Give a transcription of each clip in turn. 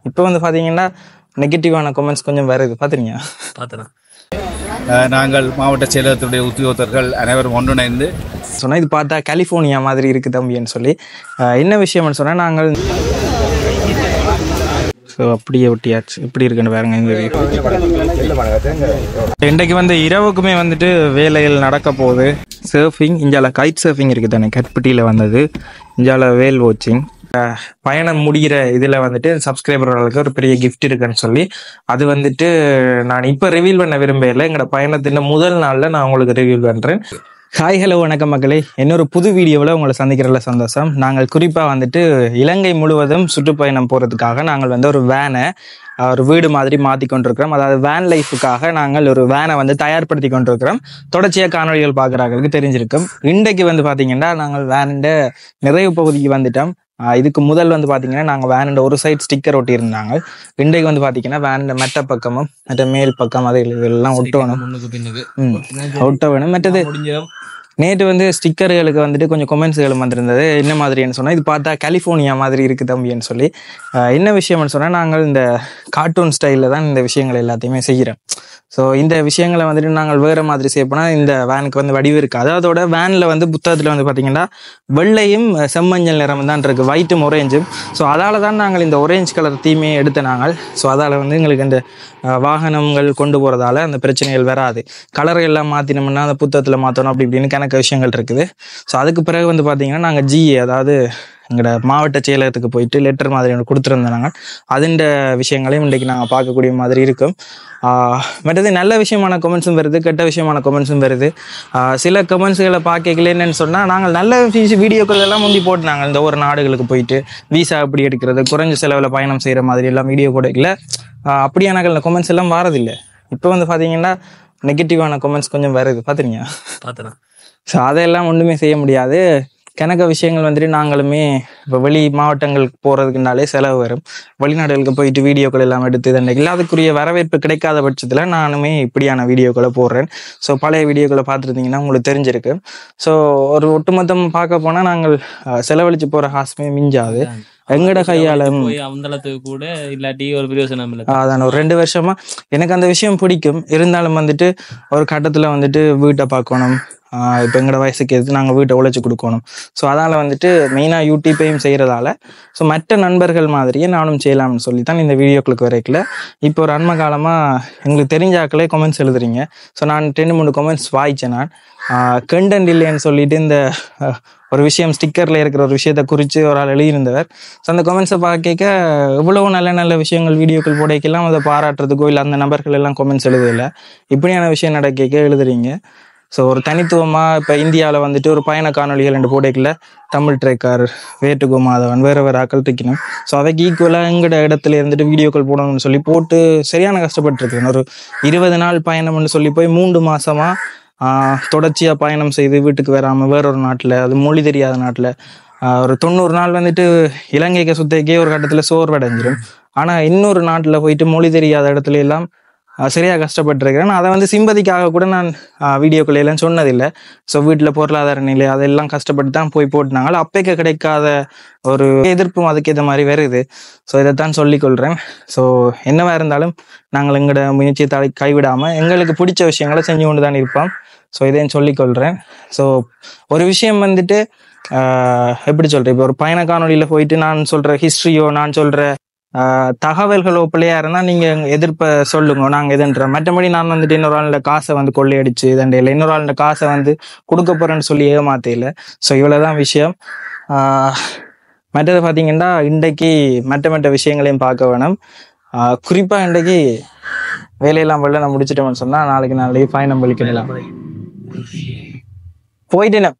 இப்போ வந்து பார்த்தீங்கன்னா நெகட்டிவான கமெண்ட்ஸ் கொஞ்சம் வருது. பார்த்துறீங்க? பார்த்தேன். நாங்கள் மாவட்ட செயலகத்துடைய உத்தியோகத்தர்கள் அனைவரும் ஒன்றிணைந்து சொன்னால் இது பார்த்தா கலிஃபோர்னியா மாதிரி இருக்குது தம்பின்னு சொல்லி என்ன விஷயம்னு சொன்னால் நாங்கள் ஸோ அப்படியே ஒட்டியாச்சு. இப்படி இருக்குன்னு பாருங்க. இந்த இன்றைக்கு வந்து இரவுக்குமே வந்துட்டு வேலைகள் நடக்க போகுது. சர்ஃபிங் இந்தியாவில் கைட் சர்ஃபிங் இருக்குது தானே, கட்பட்டியில் வந்தது. இந்தியாவில் வேல் வாட்சிங் பயணம் முடிகிற இதில் வந்துட்டு சப்ஸ்கிரைபர்களுக்கு ஒரு பெரிய கிஃப்ட் இருக்குன்னு சொல்லி அது வந்துட்டு நான் இப்போ ரிவீல் பண்ண விரும்பல. எங்களோட பயணத்தின் முதல் நாளில் நான் உங்களுக்கு ரிவீல் பண்ணுறேன். ஹாய் ஹலோ வணக்கம் மக்களே, இன்னொரு புது வீடியோவில் உங்களை சந்திக்கிறதுல சந்தோஷம். நாங்கள் குறிப்பாக வந்துட்டு இலங்கை முழுவதும் சுற்றுப்பயணம் போகிறதுக்காக நாங்கள் வந்து ஒரு வேனை ஒரு வீடு மாதிரி மாற்றி கொண்டிருக்கிறோம். அதாவது வேன் லைஃபுக்காக நாங்கள் ஒரு வேனை வந்து தயார்படுத்தி கொண்டிருக்கிறோம். தொடர்ச்சியாக காணொலிகள் பார்க்குறாங்களுக்கு தெரிஞ்சிருக்கும். இன்றைக்கு வந்து பார்த்தீங்கன்னா நாங்கள் வேனிட நிறைவு பகுதிக்கு வந்துட்டோம். இதுக்கு முதல் வந்து பார்த்தீங்கன்னா நாங்கள் வேனிட ஒரு சைட் ஸ்டிக்கர் ஒட்டியிருந்தாங்க. இன்றைக்கு வந்து பார்த்தீங்கன்னா வேனிட மெட்ட பக்கமும் மற்ற மேல் பக்கம் அது இதெல்லாம் ஒட்டணும், ஒட்ட வேணும். மற்றது நேற்று வந்து ஸ்டிக்கர்களுக்கு வந்துட்டு கொஞ்சம் கொமெண்ட்ஸ்களும் வந்திருந்தது. என்ன மாதிரின்னு சொன்னால் இது பார்த்தா கலிஃபோர்னியா மாதிரி இருக்குது தம்பின்னு சொல்லி என்ன விஷயம்னு சொன்னால் நாங்கள் இந்த கார்ட்டூன் ஸ்டைலில் தான் இந்த விஷயங்கள் எல்லாத்தையுமே செய்கிறோம். ஸோ இந்த விஷயங்களை வந்துட்டு நாங்கள் வேறு மாதிரி செய்யப்போனால் இந்த வேனுக்கு வந்து வடிவு இருக்காது. அதோட வேனில் வந்து புத்தகத்தில் வந்து பார்த்திங்கன்னா வெள்ளையும் செம்மஞ்சள் நிறம் தான் இருக்குது, ஒயிட்டும் ஒரேஞ்சும். ஸோ அதால் தான் நாங்கள் இந்த ஒரேஞ்ச் கலர் தீமே எடுத்த நாங்கள். ஸோ அதால் வந்து எங்களுக்கு இந்த வாகனங்கள் கொண்டு போகிறதால அந்த பிரச்சனைகள் வராது. கலரை எல்லாம் மாற்றினோம்னா அந்த புத்தகத்தில் மாற்றணும் அப்படி இப்படின்னு கணக்கு விஷயங்கள் இருக்குது. ஸோ அதுக்கு பிறகு வந்து பார்த்திங்கன்னா நாங்கள் ஜிஏ அதாவது எங்களோட மாவட்ட செயலகத்துக்கு போயிட்டு லெட்டர் மாதிரி ஒன்று கொடுத்துருந்தாங்க. அதுண்ட விஷயங்களையும் இன்றைக்கு நாங்கள் பார்க்கக்கூடிய மாதிரி இருக்கும். மற்றது நல்ல விஷயமான கமெண்ட்ஸும் வருது, கெட்ட விஷயமான கமெண்ட்ஸும் வருது. சில கமெண்ட்ஸுகளை பார்க்கல என்னன்னு சொன்னால் நாங்கள் நல்ல வீடியோக்கள் எல்லாம் முந்தி போட்டு நாங்கள் இந்த ஒரு நாடுகளுக்கு போயிட்டு வீசா எப்படி எடுக்கிறது, குறைஞ்ச செலவில் பயணம் செய்கிற மாதிரி எல்லாம் வீடியோ போடல. அப்படியான கமெண்ட்ஸ் எல்லாம் வரதில்லை. இப்போ வந்து பார்த்தீங்கன்னா நெகட்டிவான கமெண்ட்ஸ் கொஞ்சம் வருது. பார்த்துறீங்க? பார்த்தேன். ஸோ அதையெல்லாம் ஒன்றுமே செய்ய முடியாது. கணக்க விஷயங்கள் வந்துட்டு நாங்களுமே இப்போ வெளி மாவட்டங்களுக்கு போகிறதுக்குனாலே செலவு வரும். வெளிநாடுகளுக்கு போயிட்டு வீடியோக்கள் எல்லாம் எடுத்து இதெல்லாம் இல்லாதக்குரிய வரவேற்பு கிடைக்காத பட்சத்தில் நானுமே இப்படியான வீடியோக்களை போடுறேன். ஸோ பழைய வீடியோக்களை பார்த்துருந்தீங்கன்னா உங்களுக்கு தெரிஞ்சிருக்கு. ஸோ ஒரு ஒட்டுமொத்தம் பார்க்க போனால் நாங்கள் செலவழித்து போகிற காசுமே மிஞ்சாது. எங்கட கையால கூட இல்லாட்டி ஒரு பிரயோசனம் இல்லை. அதான் ஒரு 2 வருஷமா எனக்கு அந்த விஷயம் பிடிக்கும். இருந்தாலும் வந்துட்டு ஒரு கட்டத்தில் வந்துட்டு வீட்டை பார்க்கணும். இப்போ எங்களோட வயசுக்கு எது நாங்கள் வீட்டை உழைச்சி கொடுக்கணும். ஸோ அதனால் வந்துட்டு மெயினாக யூடியூப்பையும் செய்கிறதால ஸோ மற்ற நண்பர்கள் மாதிரியே நானும் செய்யலாம்னு சொல்லி தான் இந்த வீடியோக்களுக்கு வரைக்கல. இப்போ ஒரு அண்மை காலமாக எங்களுக்கு தெரிஞ்சாக்களே கமெண்ட்ஸ் எழுதுறீங்க. ஸோ நான் 2-3 கமெண்ட்ஸ் வாய்ச்சேன். நான் கண்டென்ட் இல்லைன்னு சொல்லிட்டு இந்த ஒரு விஷயம் ஸ்டிக்கரில் இருக்கிற ஒரு விஷயத்தை குறித்து ஒரு ஆள் எழுதியிருந்தவர். ஸோ அந்த கமெண்ட்ஸை பார்க்க எவ்வளவோ நல்ல நல்ல விஷயங்கள் வீடியோக்கள் போடைக்கெல்லாம் அதை பாராட்டுறதுக்கோ இல்லை அந்த நபர்கள் எல்லாம் கமெண்ட்ஸ் எழுதலை. இப்படியான விஷயம் நடக்க எழுதுறீங்க. ஸோ ஒரு தனித்துவமாக இப்போ இந்தியாவில் வந்துட்டு ஒரு பயண காணொலிகள் 2 போடைக்கில் தமிழ் ட்ரெக்கர் வேட்டுகோ மாதவன் வேறு ஆக்கள் இருக்கணும். ஸோ அதைக்கு ஈக்குவலாக எங்கட இடத்துல இருந்துட்டு வீடியோக்கள் போடணும்னு சொல்லி போட்டு சரியான கஷ்டப்பட்டுருக்கேன். ஒரு 20 நாள் பயணம்னு சொல்லி போய் 3 மாதமாக தொடர்ச்சியாக பயணம் செய்து வீட்டுக்கு வராமல் வேறொரு நாட்டில், அது மொழி தெரியாத நாட்டில் ஒரு 90 நாள் வந்துட்டு இலங்கைக்கு சுத்தக்கே ஒரு கட்டத்தில் சோர்வடைஞ்சிடும். ஆனால் இன்னொரு நாட்டில் போயிட்டு மொழி தெரியாத இடத்துல எல்லாம் சரியாக கஷ்டப்பட்டுருக்கிறேன். அதை வந்து சிம்பதிக்காக கூட நான் வீடியோக்கள் எல்லாம் சொன்னதில்லை. ஸோ வீட்டில் பொருளாதார நிலை அதெல்லாம் கஷ்டப்பட்டு தான் போய் போட்டுனாங்க. அப்பைக்கு கிடைக்காத ஒரு எதிர்ப்பும் அதுக்கேற்ற மாதிரி வருது. ஸோ இதைத்தான் சொல்லிக்கொள்கிறேன். ஸோ என்னவா இருந்தாலும் நாங்கள் எங்களோட முயற்சியை கைவிடாமல் எங்களுக்கு பிடிச்ச விஷயங்களை செஞ்சு கொண்டு தான் இருப்போம். ஸோ இதையும் சொல்லிக்கொள்கிறேன். ஸோ ஒரு விஷயம் வந்துட்டு எப்படி சொல்கிறேன், இப்போ ஒரு பயண காணொலியில் போயிட்டு நான் சொல்கிற ஹிஸ்ட்ரியோ நான் சொல்கிற தகவல்களோ பிள்ளையா இருந்தால் நீங்கள் எதிர்ப்பை சொல்லுங்க, நாங்கள் எதுன்ற. மற்றபடி நான் வந்துட்டு இன்னொரு ஆளோட காசை வந்து கொள்ளையடிச்சு இதண்டையில் இன்னொரு ஆளோட காசை வந்து கொடுக்க போகிறேன்னு சொல்லி ஏமாத்தையில். ஸோ இவ்வளோதான் விஷயம். மற்றது பார்த்தீங்கன்னா இன்றைக்கு மற்ற விஷயங்களையும் பார்க்க வேணும். குறிப்பாக இன்றைக்கு வேலையெல்லாம் வெளில நான் முடிச்சிட்டோம்னு சொன்னால் நாளைக்கு பயணம் வலிக்கலாம் போயிட்டேன்.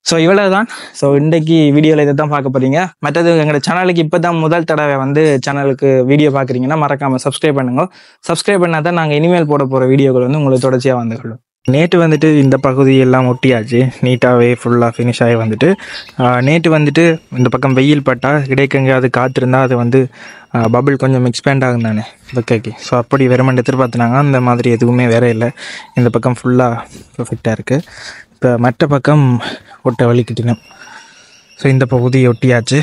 ஸோ இவ்வளோ தான். ஸோ இன்றைக்கு வீடியோவில் இதை தான் பார்க்க போகிறீங்க. மற்றது எங்களோட சேனலுக்கு இப்போ தான் முதல் தடவை வந்து சேனலுக்கு வீடியோ பார்க்குறீங்கன்னா மறக்காமல் சப்ஸ்கிரைப் பண்ணுங்க. சப்ஸ்கிரைப் பண்ணால் தான் நாங்கள் இனிமேல் போட போகிற வீடியோக்கள் வந்து உங்களுக்கு தொடர்ச்சியாக வந்துக்கொள்ளும். நேற்று வந்துட்டு இந்த பகுதியெல்லாம் ஒட்டியாச்சு, நீட்டாகவே ஃபுல்லாக ஃபினிஷ் ஆகி வந்துட்டு நேற்று வந்துட்டு இந்த பக்கம் வெயில் பட்டால் இடைக்கெங்காவது காத்திருந்தால் அது வந்து பபிள் கொஞ்சம் எக்ஸ்பேண்ட் ஆகும் தானே ஓகே. ஸோ அப்படி வெறுமன் எதிர்பார்த்துனாங்க, அந்த மாதிரி எதுவுமே வேற இல்லை. இந்த பக்கம் ஃபுல்லாக பர்ஃபெக்டாக இருக்குது. இப்போ மற்ற பக்கம் ஒட்ட வலிக்கிட்டினோம். ஸோ இந்த பகுதியை ஒட்டியாச்சு.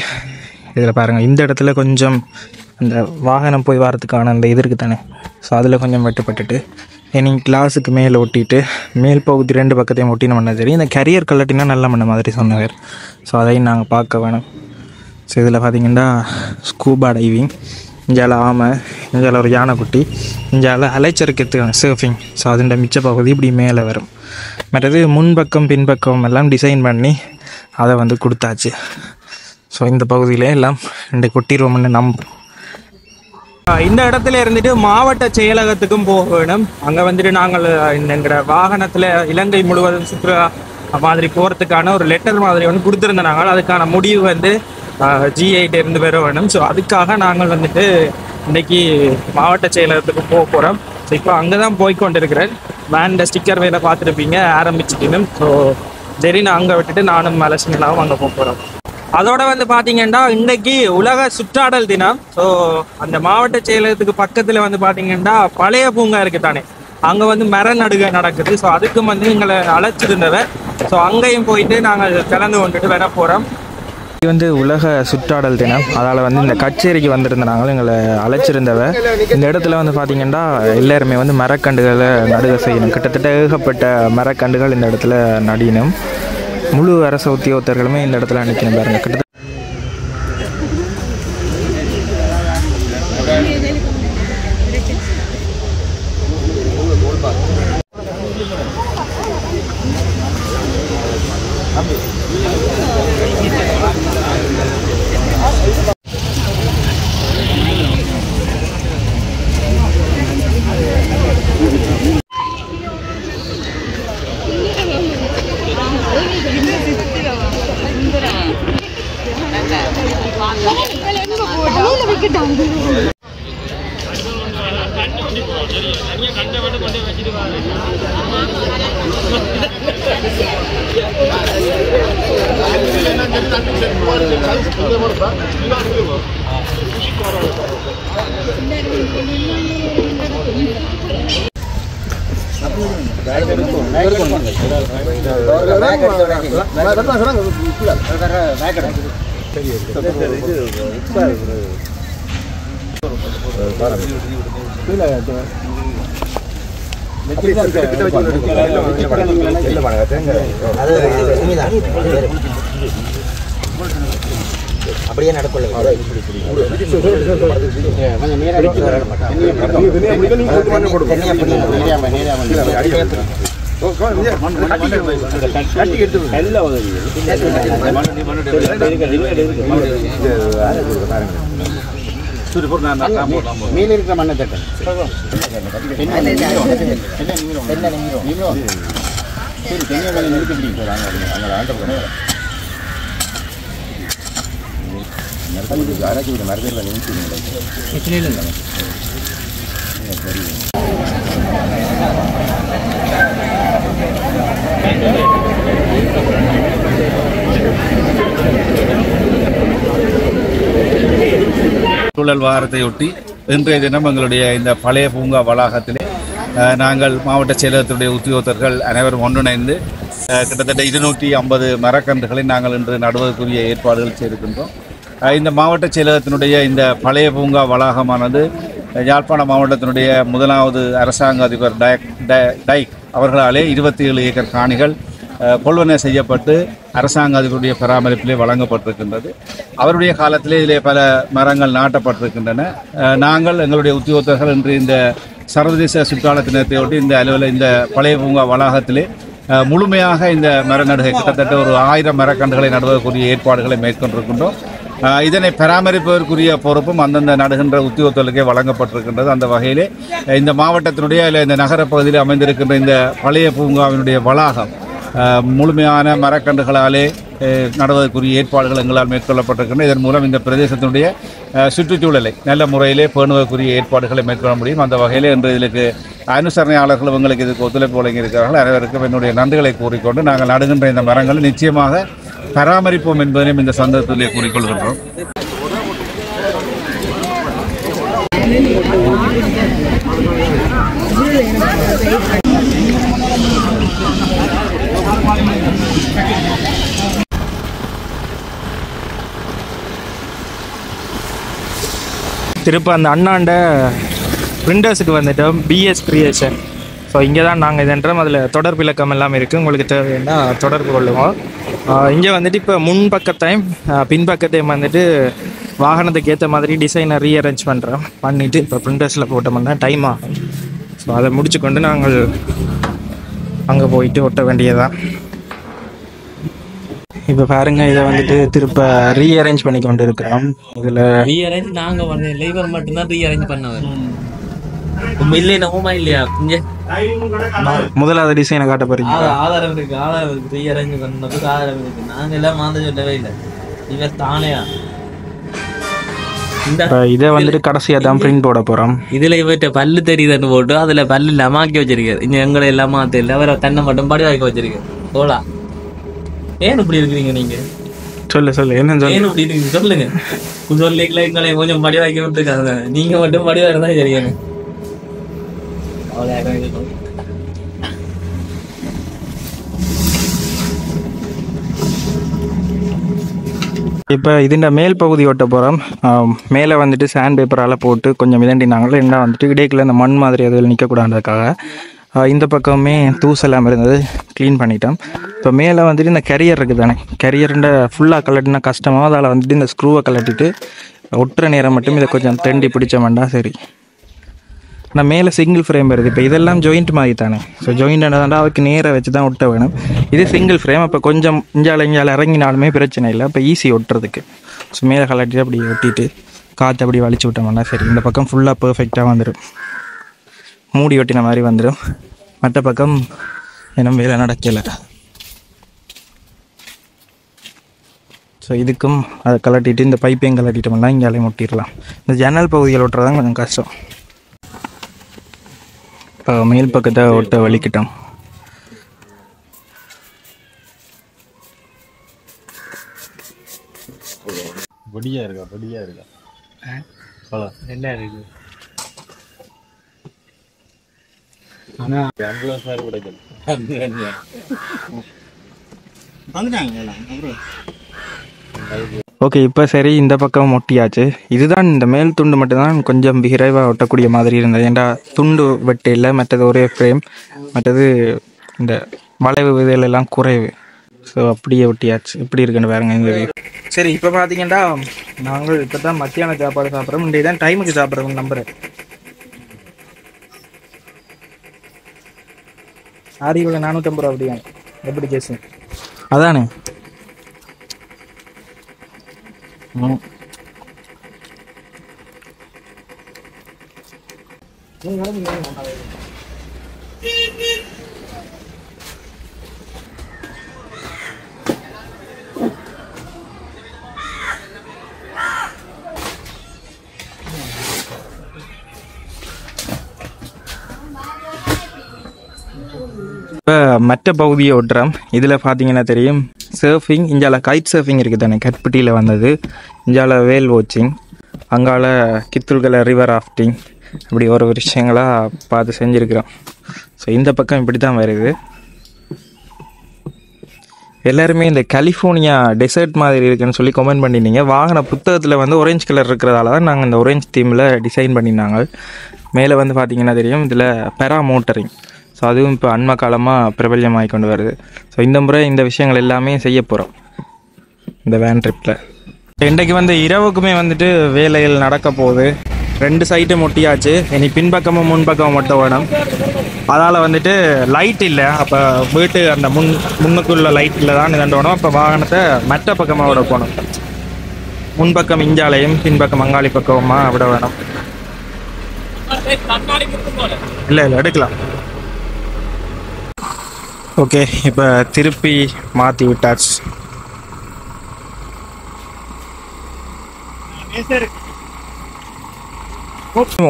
இதில் பாருங்கள், இந்த இடத்துல கொஞ்சம் அந்த வாகனம் போய் வரதுக்கான அந்த இது இருக்குது தானே, ஸோ அதில் கொஞ்சம் வெட்டுப்பட்டுட்டு நீங்கள் கிளாஸுக்கு மேலே ஒட்டிட்டு மேல் பகுதி 2 பக்கத்தையும் ஒட்டின பண்ண தெரியும். இந்த கரியர் கலட்டினா நல்ல பண்ண மாதிரி சொன்னவர். ஸோ அதையும் நாங்கள் பார்க்க வேணும். ஸோ இதில் பார்த்திங்கன்னா ஸ்கூபா டைவிங், இஞ்சால ஆமை, இஞ்சால ஒரு யானைக்குட்டி, இஞ்சால அலைச்சறுக்கு சர்ஃபிங். ஸோ அதுண்ட மிச்ச பகுதி இப்படி மேலே வரும். மற்றது முன்பக்கம் பின்பக்கம் எல்லாம் டிசைன் பண்ணி அதை வந்து கொடுத்தாச்சு. ஸோ இந்த பகுதியிலே எல்லாம் இந்த கொட்டிடுவோம்னு நம்புகிறோம். இந்த இடத்துல இருந்துட்டு மாவட்ட செயலகத்துக்கும் போக வேணும். அங்கே வந்துட்டு நாங்கள் எங்களோட வாகனத்தில் இலங்கை முழுவதும் சுற்றுலா மாதிரி போகிறதுக்கான ஒரு லெட்டர் மாதிரி வந்து கொடுத்துருந்தோம். நாங்கள் அதுக்கான முடிவு வந்து G8 இருந்து பெற வேணும். ஸோ அதுக்காக நாங்கள் வந்துட்டு இன்றைக்கி மாவட்ட செயலகத்துக்கு போக போகிறோம். ஸோ இப்போ அங்கே தான் போய்கொண்டிருக்கிறேன். வேண்ட ஸ்டிக்கர் வேலை பார்த்துருப்பீங்க, ஆரம்பிச்சுக்கணும். ஸோ சரி, நான் அங்கே விட்டுட்டு நானும் மலசிங்களாவும் அங்கே போக போகிறோம். அதோட வந்து பார்த்தீங்கன்னா இன்றைக்கி உலக சுற்றாடல் தினம். ஸோ அந்த மாவட்ட செயலகத்துக்கு பக்கத்தில் வந்து பார்த்தீங்கன்னா பழைய பூங்கா இருக்குது தானே, அங்கே வந்து மர நடுகை நடக்குது. ஸோ அதுக்கும் வந்து எங்களை அழைச்சிருந்தவர். ஸோ அங்கேயும் போயிட்டு நாங்கள் கலந்து கொண்டுட்டு வர போகிறோம். இது வந்து உலக சுற்றாடல் தினம், அதால் வந்து இந்த கச்சேரிக்கு வந்திருந்தாங்க, எங்களை அழைச்சிருந்தவ. இந்த இடத்துல வந்து பார்த்திங்கன்னா எல்லாருமே வந்து மரக்கண்டுகளை நடுகை செய்யணும். கிட்டத்தட்ட ஏகப்பட்ட மரக்கண்டுகள் இந்த இடத்துல நடினும். முழு அரசு உத்தியோகத்தர்களுமே இந்த இடத்துல நிற்கணும் பாருங்க. கிட்டத்தட்ட அப்படியே நடக்கல. மீன் இருக்கிற மண்ணை தட்டன் மரத்தில் சூழல் வாரத்தையொட்டி இன்றைய தினம் எங்களுடைய இந்த பழைய பூங்கா வளாகத்திலே நாங்கள் மாவட்ட செயலகத்துடைய உத்தியோகத்தர்கள் அனைவரும் ஒன்றிணைந்து கிட்டத்தட்ட 250 மரக்கன்றுகளை நாங்கள் இன்று நடுவதற்குரிய ஏற்பாடுகள் செய்திருக்கின்றோம். இந்த மாவட்ட செயலகத்தினுடைய இந்த பழைய பூங்கா வளாகமானது யாழ்ப்பாண மாவட்டத்தினுடைய முதலாவது அரசாங்க அதிபர் டைக் அவர்களாலே 27 ஏக்கர் காணிகள் கொள்வனை செய்யப்பட்டு அரசாங்க அதிபருடைய பராமரிப்பிலே வழங்கப்பட்டிருக்கின்றது. அவருடைய காலத்திலே இதிலே பல மரங்கள் நாட்டப்பட்டிருக்கின்றன. நாங்கள் எங்களுடைய உத்தியோகத்தர்கள் இன்று இந்த சர்வதேச சுற்றாடல் தினத்தையொட்டி இந்த இந்த பழைய பூங்கா வளாகத்திலே முழுமையாக இந்த மர நடுகை கிட்டத்தட்ட ஒரு 1000 மரக்கன்றுகளை நடுவதற்குரிய ஏற்பாடுகளை மேற்கொண்டிருக்கின்றோம். இதனை பராமரிப்பதற்குரிய பொறுப்பும் அந்தந்த நடுகின்ற உத்தியோகத்தர்களுக்கே வழங்கப்பட்டிருக்கின்றது. அந்த வகையிலே இந்த மாவட்டத்தினுடைய இந்த நகர பகுதியில் அமைந்திருக்கின்ற இந்த பழைய பூங்காவினுடைய வளாகம் முழுமையான மரக்கன்றுகளாலே நடுவதற்குரிய ஏற்பாடுகள் எங்களால் மேற்கொள்ளப்பட்டிருக்கின்றன. இதன் மூலம் இந்த பிரதேசத்தினுடைய சுற்றுச்சூழலை நல்ல முறையிலே பேணுவதற்குரிய ஏற்பாடுகளை மேற்கொள்ள முடியும். அந்த வகையிலே இன்று இதற்கு அனுசரணையாளர்கள் உங்களுக்கு இதுக்கு ஒத்துழைப்பு வழங்கியிருக்கிறார்கள். அனைவருக்கும் என்னுடைய நன்றிகளை கூறிக்கொண்டு நாங்கள் நடுகின்ற இந்த மரங்களை நிச்சயமாக பராமரிப்போம் என்பதையும் இந்த சந்தர்ப்பத்திலே கூறிக்கொள்கின்றோம். திருப்ப அந்த அண்ணாண்ட பிரிண்டர்ஸுக்கு வந்துட்டோம், பிஎஸ் கிரியேஷன். ஸோ இங்கே தான் நாங்கள் இதுன்றோம். அதில் தொடர்பு இலக்கம் எல்லாம் இருக்குது, உங்களுக்கு தேவைன்னா தொடர்பு கொள்ளுவோம். இங்கே வந்துட்டு இப்போ முன்பக்கத்தையும் பின்பக்கத்தையும் வந்துட்டு வாகனத்துக்கு ஏற்ற மாதிரி டிசைனை ரீஅரேஞ்ச் பண்ணுறோம். பண்ணிவிட்டு இப்போ பிரிண்டர்ஸில் போட்டோம்னா டைம் ஆகும். ஸோ அதை முடிச்சுக்கொண்டு நாங்கள் அங்கே போயிட்டு ஒட்ட வேண்டியதான். இப்போ பாருங்க, இதை வந்துட்டு திருப்ப ரீஅரேஞ்ச் பண்ணி கொண்டு இருக்கிறோம். இதில் ரீஅரேஞ்ச் நாங்கள் பண்ண லேபர் மட்டும்தான் ரீஅரேஞ்ச் பண்ணவர். இல்லை நோமா இல்லையா இங்கே முதலாவது டிசைனை காட்ட போறீங்க. ஆதாரம் இருக்கு, ஆதாரம் இருக்கு, ரீஅரேஞ்ச் பண்ணதுக்கு ஆதாரம் இருக்கு. நாங்கள் எல்லாம் மாந்த சொல்லவே இல்லை, இவர் தானேயா. இதை வந்துட்டு கடைசியா தான் பிரிண்ட் போட போறோம். இதுல இவர்கிட்ட பல்லு தெரியுதுன்னு போட்டு அதுல பல்லு இல்லாமாக்கி வச்சிருக்காரு. இங்க எங்களை எல்லாம் மாத்த இல்லை, அவரை தன்னை மட்டும் படி வாய்க்க வச்சிருக்காரு. போலா ஏன் இப்படி இருக்கிறீங்க நீங்க? சொல்லு என்ன சொல்லு. ஏன் இப்படி இருக்கீங்க சொல்லுங்க. சொல்லிக்கல எங்களை கொஞ்சம் படி வாய்க்க விட்டுருக்காங்க, நீங்க மட்டும் படி வாய்க்க தான் சரியான. இப்போ இதுண்ட மேல் பகுதி ஒட்ட போகிறோம். மேலே வந்துட்டு சாண்ட் பேப்பரால் போட்டு கொஞ்சம் மிதண்டினாங்களோ என்ன வந்துட்டு இடையில இந்த மண் மாதிரி அதில் நிற்கக்கூடாதுக்காக இந்த பக்கமே தூசெல்லாம் இருந்தது, க்ளீன் பண்ணிட்டோம். இப்போ மேலே வந்துட்டு இந்த கேரியர் இருக்குது தானே, கேரியர்ன்ற ஃபுல்லாக கலட்டினா கஷ்டமாக, அதில் வந்துட்டு இந்த ஸ்க்ரூவை கலட்டிட்டு ஒட்டுற நேரம் மட்டும் இதை கொஞ்சம் தெண்டி பிடிச்சோம்னா சரி. நான் மேலே சிங்கிள் ஃப்ரேம் வருது. இப்போ இதெல்லாம் ஜாயிண்ட் மாதிரி தானே, ஸோ ஜாயிண்ட் என்னதாண்டா அதுக்கு நேராக வச்சு தான் ஒட்ட வேணும். இது சிங்கிள் ஃப்ரேம். அப்போ கொஞ்சம் இஞ்சால இறங்கினாலுமே பிரச்சனை இல்லை, இப்போ ஈஸி ஒட்டுறதுக்கு. ஸோ மேலே கலட்டிட்டு அப்படி ஒட்டிட்டு காற்று அப்படி வலிச்சு விட்டோம்னா சரி. இந்த பக்கம் ஃபுல்லாக பர்ஃபெக்டாக வந்துடும், மூடி ஒட்டின மாதிரி வந்துடும். மற்ற பக்கம் இன்னும் வேலை நடக்கலை. ஸோ இதுக்கும் அதை கலட்டிட்டு இந்த பைப்பையும் கலட்டிட்டோம்னா இங்கேயாலையும் ஒட்டிடலாம். இந்த ஜன்னல் பகுதியில் ஒட்டுறதான் கொஞ்சம் கஷ்டம். இப்போ மேல் பக்கத்தை ஒட்ட வலிக்கிட்டோம். பொடியா இருக்கா என்ன இருக்கு ஓகே, இப்போ சரி, இந்த பக்கம் ஒட்டியாச்சு. இதுதான் இந்த மேல் துண்டு மட்டும்தான் கொஞ்சம் விரைவாக ஒட்டக்கூடிய மாதிரி இருந்தது. ஏன்டா துண்டு வெட்டு இல்லை, மற்றது ஒரே ஃப்ரேம், மற்றது இந்த வளைவு விதையிலெல்லாம் குறைவு. ஸோ அப்படியே ஒட்டியாச்சு. எப்படி இருக்குன்னு பாருங்க இந்த வியூ. சரி, இப்போ பார்த்தீங்கன்னா நாங்கள் இப்போ தான் மத்தியான சாப்பாடு சாப்பிட்றோம். இன்றைய தான் டைமுக்கு சாப்பிட்றோம் நம்புறேன். ஆரியோட 450 ரூபா அப்படியா? எப்படி கேஸு அதானே? இப்போ மற்ற பகுதியை ஒட்டுறோம். இதில் பார்த்தீங்கன்னா தெரியும், சர்ஃபிங் இஞ்சால கைட் சர்ஃபிங் இருக்குது தானே, கட்பட்டியில் வந்தது. இஞ்சால வேல் வாட்சிங், அங்கால கித்துல்கலை ரிவர் ராஃப்டிங், இப்படி ஒரு விஷயங்களாக பார்த்து செஞ்சுருக்கிறோம். ஸோ இந்த பக்கம் இப்படி தான் வருது. எல்லாருமே இந்த கலிஃபோர்னியா டெசர்ட் மாதிரி இருக்குன்னு சொல்லி கமெண்ட் பண்ணியிருந்தீங்க. வாகன புத்தகத்தில் வந்து ஆரஞ்சு கலர் இருக்கிறதால தான் நாங்கள் இந்த ஆரஞ்சு தீமில் டிசைன் பண்ணியிருந்தாங்க. மேலே வந்து பார்த்திங்கன்னா தெரியும், இதில் பெரா மோட்டரிங். ஸோ அதுவும் இப்போ அண்மை காலமாக பிரபல்யமாகி கொண்டு வருது. ஸோ இந்த முறை இந்த விஷயங்கள் எல்லாமே செய்ய போகிறோம் இந்த வேன் ட்ரிப்பில். இன்றைக்கு வந்து இரவுக்குமே வந்துட்டு வேலைகள் நடக்க போகுது. 2 சைட்டும் ஒட்டியாச்சு. இனி பின்பக்கமும் முன்பக்கமும் மட்டும் வேணும். அதால் வந்துட்டு லைட் இல்லை. அப்போ வீட்டு அந்த முன்னுக்குள்ள லைட்டில் தான் நிகழ்ந்தோணும். அப்போ வாகனத்தை மற்ற பக்கமாக விட போகணும். முன்பக்கம் இஞ்சாலையும் பின்பக்கம் அங்காளி பக்கமாக விட வேணும். இல்லை எடுக்கலாம். ஓகே, இப்போ திருப்பி மாற்றி விட்டாச்சு.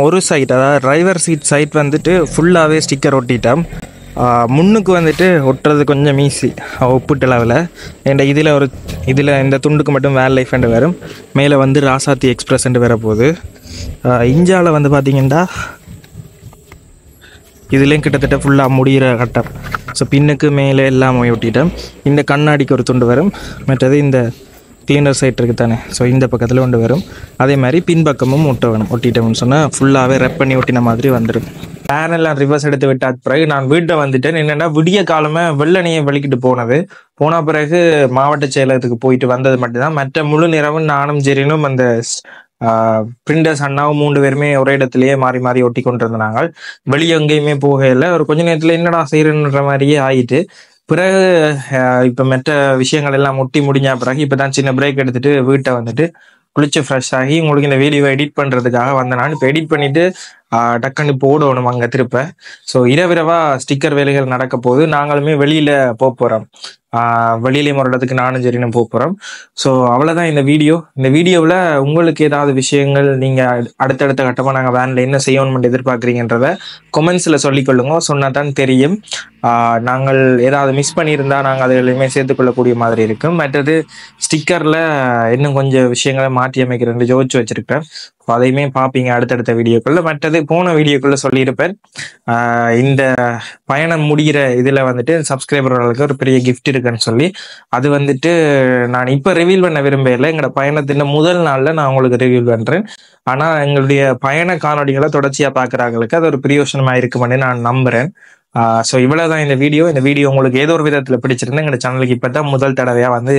ஒரு சைட், அதாவது டிரைவர் சீட் சைட் வந்துட்டு ஃபுல்லாகவே ஸ்டிக்கர் ஒட்டிட்டோம். முன்னுக்கு வந்துட்டு ஒட்டுறது கொஞ்சம் ஈஸி ஒப்பிட்ட லெவலில். ஏன்டா இதில் இந்த துண்டுக்கு மட்டும் வேன் லைஃப் அண்டு வரும். மேலே வந்து ராசாத்தி எக்ஸ்பிரஸ் வேற போகுது. இஞ்சாவில் வந்து பார்த்திங்கன்னா இதுலேயும் கிட்டத்தட்ட ஃபுல்லாக முடிகிற கட்டம். ஸோ பின்னுக்கு மேலே எல்லாம் ஒட்டிட்டோம். இந்த கண்ணாடிக்கு ஒரு துண்டு வரும். மற்றது இந்த கிளீனர் சைட் இருக்குது தானே, ஸோ இந்த பக்கத்தில் கொண்டு வரும். அதே மாதிரி பின்பக்கமும் ஒட்ட வேணும். ஒட்டிட்டோம்னு சொன்னால் ஃபுல்லாகவே ரெப் பண்ணி ஒட்டின மாதிரி வந்துடும். பேனெல்லாம் ரிவர்ஸ் எடுத்து விட்டாத பிறகு நான் வீட்டை வந்துட்டேன். என்னென்னா விடிய காலமே வெள்ளனையை வெளிக்கிட்டு போன பிறகு மாவட்ட செயலகத்துக்கு போயிட்டு வந்தது மட்டும்தான். மற்ற முழு நேரமும் நானும் ஜெரினும் அந்த பிரிண்டர்ஸ் அண்ணாவும் 3 பேருமே ஒரே இடத்துலயே மாறி மாறி ஒட்டி கொண்டு இருந்தாங்க. வெளியே எங்கேயுமே போகல. ஒரு கொஞ்ச நேரத்துல என்னடா செய்யறன்ற மாதிரியே ஆயிட்டு பிறகு இப்ப மற்ற விஷயங்கள் எல்லாம் ஒட்டி முடிஞ்ச பிறகு இப்பதான் சின்ன பிரேக் எடுத்துட்டு வீட்டை வந்துட்டு குளிச்சு ஃப்ரெஷ் ஆகி உங்களுக்கு இந்த வீடியோ எடிட் பண்றதுக்காக வந்தேன். நான் இப்போ எடிட் பண்ணிட்டு டக்குன்னு போடணும் அங்கே திருப்ப. ஸோ இரவிரவா ஸ்டிக்கர் வேலைகள் நடக்க போது நாங்களுமே வெளியில போகிறோம். வெளியிலேயும் ஒரு இடத்துக்கு நானும் சரின்னு போகிறோம். ஸோ அவ்வளோதான் இந்த வீடியோ. இந்த வீடியோவில் உங்களுக்கு ஏதாவது விஷயங்கள் நீங்கள் அடுத்தடுத்த கட்டமாக நாங்கள் வேனில் என்ன செய்யணும்னு எதிர்பார்க்குறீங்கன்றத கொமெண்ட்ஸில் சொல்லிக்கொள்ளுங்க. சொன்னால் தான் தெரியும். நாங்கள் ஏதாவது மிஸ் பண்ணியிருந்தா நாங்கள் அதுலையுமே சேர்த்துக்கொள்ளக்கூடிய மாதிரி இருக்கும். மற்றது ஸ்டிக்கரில் இன்னும் கொஞ்சம் விஷயங்களை மாற்றி அமைக்கிறேன் யோசிச்சு வச்சிருக்கேன். அதையுமே பார்ப்பீங்க அடுத்தடுத்த வீடியோக்குள்ள. மற்றது போன வீடியோக்குள்ள சொல்லியிருப்பேன், இந்த பயணம் முடிகிற இதில் வந்துட்டு சப்ஸ்கிரைபர்களுக்கு ஒரு பெரிய கிஃப்ட் இருக்குன்னு சொல்லி. அது வந்துட்டு நான் இப்போ ரிவீல் பண்ண விரும்பல. எங்களோட பயணத்தின் முதல் நாளில் நான் உங்களுக்கு ரிவீல் பண்ணுறேன். ஆனால் எங்களுடைய பயண காணொலிகளை தொடர்ச்சியாக பார்க்குறாங்களுக்கு அது ஒரு பிரயோசனமாக இருக்குமென்னு நான் நம்புகிறேன். ஸோ இவ்வளோதான் இந்த வீடியோ. இந்த வீடியோ உங்களுக்கு ஏதோ ஒரு விதத்தில் பிடிச்சிருந்தா எங்கள் சேனலுக்கு இப்போ தான் முதல் தடவையாக வந்து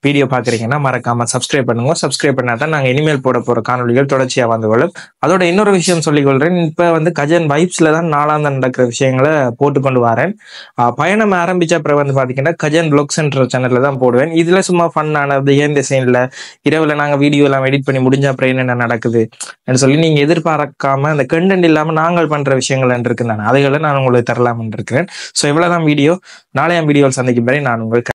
வீடியோ பார்க்குறீங்கன்னா மறக்காமல் சப்ஸ்கிரைப் பண்ணுங்க. சப்ஸ்கிரைப் பண்ணால் தான் நாங்கள் இனிமேல் போட போகிற காணொலிகள் தொடர்ச்சியாக வந்து கொள்ளும். அதோட இன்னொரு விஷயம் சொல்லிக்கொள்கிறேன். இப்போ வந்து கஜன் வைப்ஸில் தான் நாளாந்த நடக்கிற விஷயங்களை போட்டு கொண்டு வரேன். பயணம் ஆரம்பித்த அப்புறம் வந்து பார்த்தீங்கன்னா கஜன் வ்ளாக்ஸ்ன்ற சேனலில் தான் போடுவேன். இதில் சும்மா ஃபன்னானது ஏன் சீனில் இரவில் நாங்கள் வீடியோ எல்லாம் எடிட் பண்ணி முடிஞ்ச அப்புறம் என்னென்ன நடக்குது சொல்லி நீங்கள் எதிர்பார்க்காம அந்த கண்டென்ட் இல்லாமல் நாங்கள் பண்ணுற விஷயங்கள் இருக்குன்னு அதைகளை நான் உங்களுக்கு தரலாம்னு இருக்கிறேன். ஸோ இவ்வளோதான் வீடியோ. நாளைய வீடியோவில் சந்திக்கும் வரை நான் உங்களுக்கு